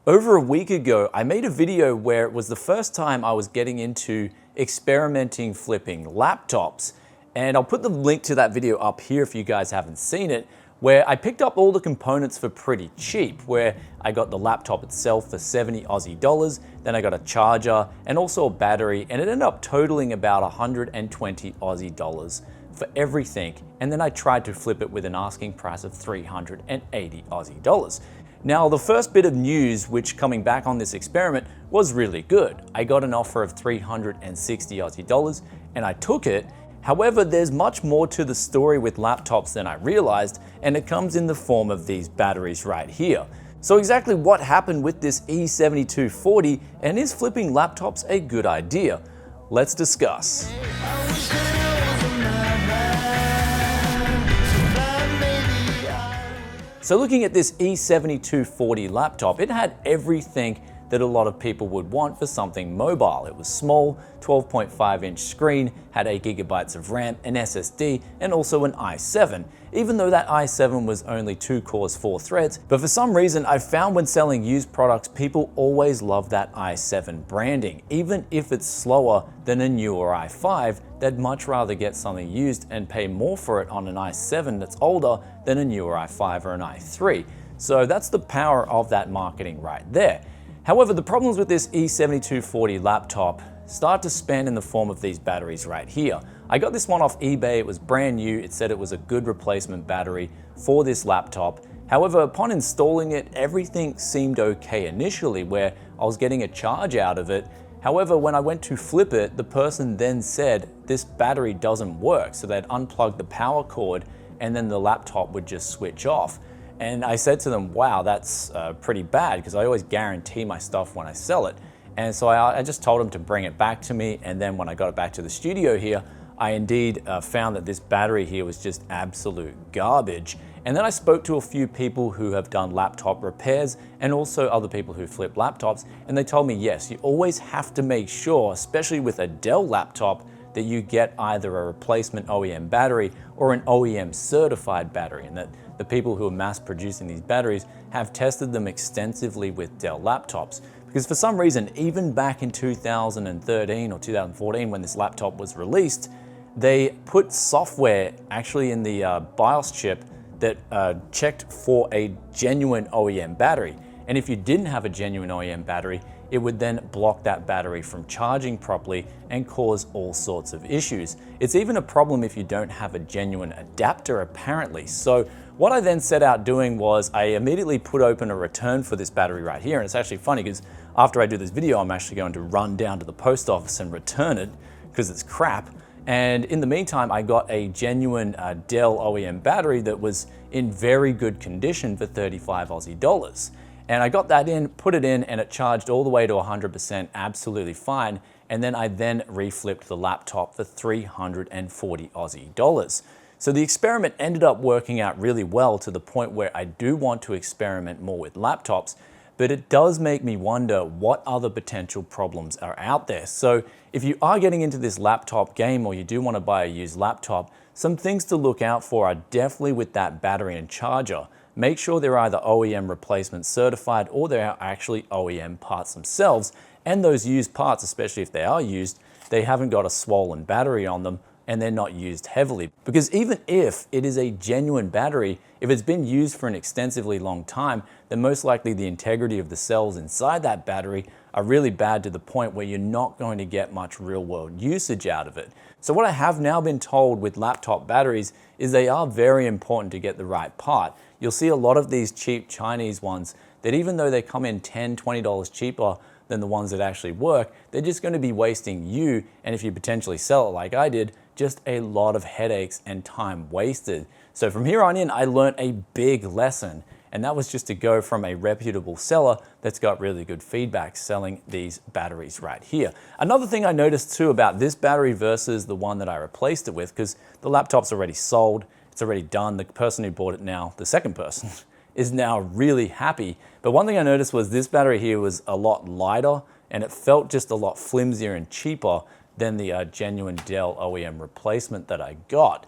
Over a week ago, I made a video where it was the first time I was getting into experimenting flipping laptops. And I'll put the link to that video up here if you guys haven't seen it, where I picked up all the components for pretty cheap, where I got the laptop itself for 70 Aussie dollars, then I got a charger and also a battery, and it ended up totaling about 120 Aussie dollars for everything. And then I tried to flip it with an asking price of 380 Aussie dollars. Now, the first bit of news, which coming back on this experiment, was really good. I got an offer of 360 Aussie dollars and I took it. However, there's much more to the story with laptops than I realized, and it comes in the form of these batteries right here. So exactly what happened with this E7240, and is flipping laptops a good idea? Let's discuss. So looking at this E7240 laptop, it had everything that a lot of people would want for something mobile. It was small, 12.5-inch screen, had 8 gigabytes of RAM, an SSD, and also an i7. Even though that i7 was only 2 cores, 4 threads, but for some reason I've found when selling used products, people always love that i7 branding. Even if it's slower than a newer i5, they'd much rather get something used and pay more for it on an i7 that's older than a newer i5 or an i3. So that's the power of that marketing right there. However, the problems with this E7240 laptop start to span in the form of these batteries right here. I got this one off eBay, it was brand new, it said it was a good replacement battery for this laptop. However, upon installing it, everything seemed okay initially, where I was getting a charge out of it. However, when I went to flip it, the person then said this battery doesn't work, so they'd unplug the power cord and then the laptop would just switch off. And I said to them, wow, that's pretty bad, because I always guarantee my stuff when I sell it. And so I just told them to bring it back to me. And then when I got it back to the studio here, I indeed found that this battery here was just absolute garbage. And then I spoke to a few people who have done laptop repairs and also other people who flip laptops. And they told me, yes, you always have to make sure, especially with a Dell laptop, that you get either a replacement OEM battery or an OEM certified battery, and that the people who are mass producing these batteries have tested them extensively with Dell laptops. Because for some reason, even back in 2013 or 2014 when this laptop was released, they put software actually in the BIOS chip that checked for a genuine OEM battery. And if you didn't have a genuine OEM battery, it would then block that battery from charging properly and cause all sorts of issues. It's even a problem if you don't have a genuine adapter, apparently. So what I then set out doing was I immediately put open a return for this battery right here. And it's actually funny because after I do this video, I'm actually going to run down to the post office and return it because it's crap. And in the meantime, I got a genuine Dell OEM battery that was in very good condition for 35 Aussie dollars. And I got that in, put it in, and it charged all the way to 100%, absolutely fine. And then I reflipped the laptop for 340 Aussie dollars. So the experiment ended up working out really well, to the point where I do want to experiment more with laptops, but it does make me wonder what other potential problems are out there. So if you are getting into this laptop game, or you do want to buy a used laptop, some things to look out for are definitely with that battery and charger. Make sure they're either OEM replacement certified or they are actually OEM parts themselves. And those used parts, especially if they are used, they haven't got a swollen battery on them and they're not used heavily. Because even if it is a genuine battery, if it's been used for an extensively long time, then most likely the integrity of the cells inside that battery are really bad, to the point where you're not going to get much real world usage out of it. So what I have now been told with laptop batteries is they are very important to get the right part. You'll see a lot of these cheap Chinese ones that, even though they come in $10, $20 cheaper than the ones that actually work, they're just going to be wasting you, and if you potentially sell it like I did, just a lot of headaches and time wasted. So from here on in, I learned a big lesson, and that was just to go from a reputable seller that's got really good feedback selling these batteries right here. Another thing I noticed too about this battery versus the one that I replaced it with, because the laptop's already sold, it's already done, the person who bought it now, the second person, is now really happy. But one thing I noticed was this battery here was a lot lighter, and it felt just a lot flimsier and cheaper than the genuine Dell OEM replacement that I got.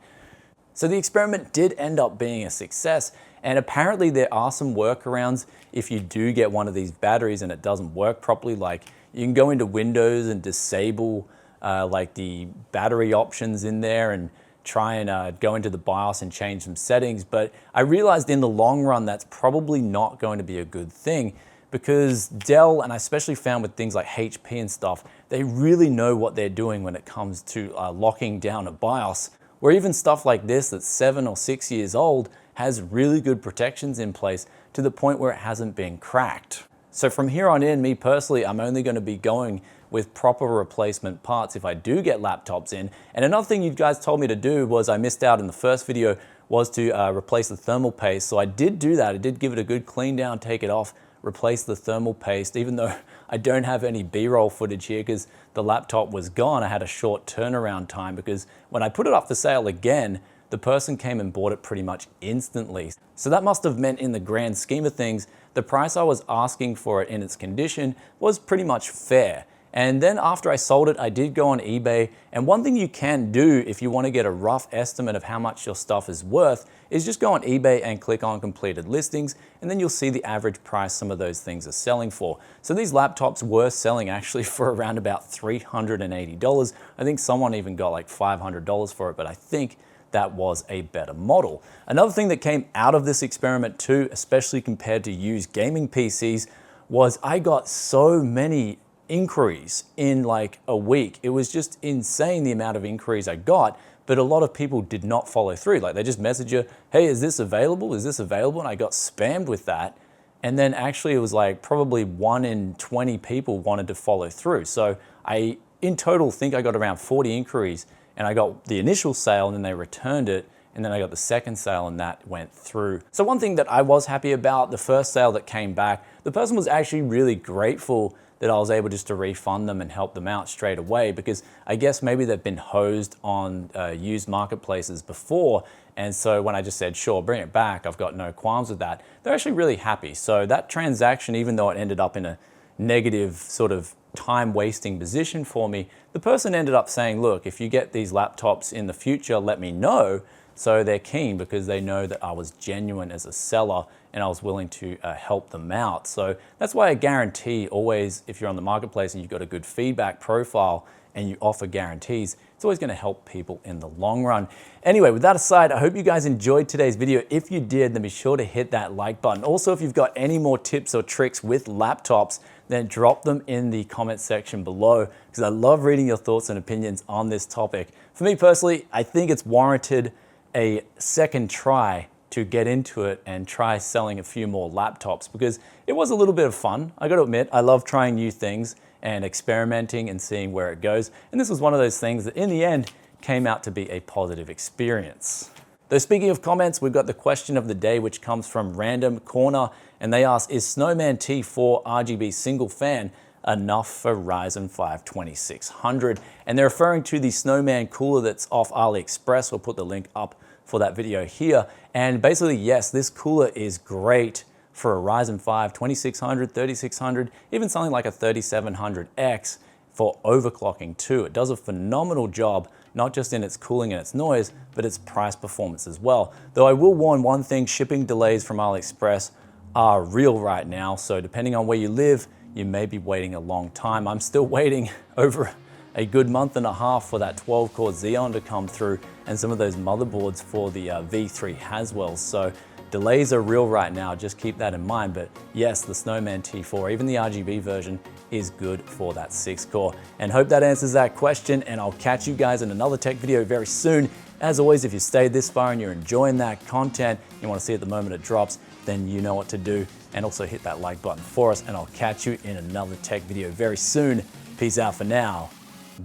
So the experiment did end up being a success, And apparently there are some workarounds if you do get one of these batteries and it doesn't work properly. Like you can go into Windows and disable like the battery options in there and try and go into the BIOS and change some settings. But I realized in the long run, that's probably not going to be a good thing, because Dell, and I especially found with things like HP and stuff, they really know what they're doing when it comes to locking down a BIOS, where even stuff like this that's 7 or 6 years old has really good protections in place to the point where it hasn't been cracked. So from here on in, me personally, I'm only going to be going with proper replacement parts if I do get laptops in. And another thing you guys told me to do was, I missed out in the first video, was to replace the thermal paste. So I did do that. I did give it a good clean down, take it off, replace the thermal paste, even though I don't have any B-roll footage here because the laptop was gone. I had a short turnaround time because when I put it up for sale again, the person came and bought it pretty much instantly. So that must have meant, in the grand scheme of things, the price I was asking for it in its condition was pretty much fair. And then after I sold it, I did go on eBay. And one thing you can do if you want to get a rough estimate of how much your stuff is worth is just go on eBay and click on completed listings, and then you'll see the average price some of those things are selling for. So these laptops were selling actually for around about $380. I think someone even got like $500 for it, but I think that was a better model. Another thing that came out of this experiment too, especially compared to used gaming PCs, was I got so many inquiries in like a week. It was just insane the amount of inquiries I got, but a lot of people did not follow through. Like they just message you, hey, is this available? Is this available? And I got spammed with that. And then actually it was like probably 1 in 20 people wanted to follow through. So I, in total, think I got around 40 inquiries, and I got the initial sale and then they returned it. And then I got the second sale and that went through. So one thing that I was happy about, the first sale that came back, the person was actually really grateful that I was able just to refund them and help them out straight away, because I guess maybe they've been hosed on used marketplaces before. And so when I just said, sure, bring it back, I've got no qualms with that, they're actually really happy. So that transaction, even though it ended up in a negative sort of time wasting position for me, the person ended up saying, look, if you get these laptops in the future, let me know. So they're keen because they know that I was genuine as a seller and I was willing to help them out. So that's why I guarantee always, if you're on the marketplace and you've got a good feedback profile and you offer guarantees, it's always going to help people in the long run. Anyway, with that aside, I hope you guys enjoyed today's video. If you did, then be sure to hit that like button. Also, if you've got any more tips or tricks with laptops, then drop them in the comment section below, because I love reading your thoughts and opinions on this topic. For me personally, I think it's warranted a second try to get into it and try selling a few more laptops, because it was a little bit of fun. I got to admit, I love trying new things and experimenting and seeing where it goes. And this was one of those things that in the end came out to be a positive experience. Though speaking of comments, we've got the question of the day, which comes from Random Corner, and they ask, is Snowman T4 RGB single fan enough for Ryzen 5 2600? And they're referring to the Snowman cooler that's off AliExpress. We'll put the link up for that video here. And basically, yes, this cooler is great for a Ryzen 5 2600, 3600, even something like a 3700X for overclocking too. It does a phenomenal job, not just in its cooling and its noise, but its price performance as well. Though I will warn one thing, shipping delays from AliExpress are real right now. So depending on where you live, you may be waiting a long time. I'm still waiting over a good month and a half for that 12-core Xeon to come through, and some of those motherboards for the V3 Haswells. So delays are real right now, just keep that in mind. But yes, the Snowman T4, even the RGB version, is good for that 6-core. And hope that answers that question, and I'll catch you guys in another tech video very soon. As always, if you stayed this far and you're enjoying that content, you want to see it the moment it drops, then you know what to do. And also hit that like button for us, and I'll catch you in another tech video very soon. Peace out for now.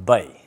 Bye.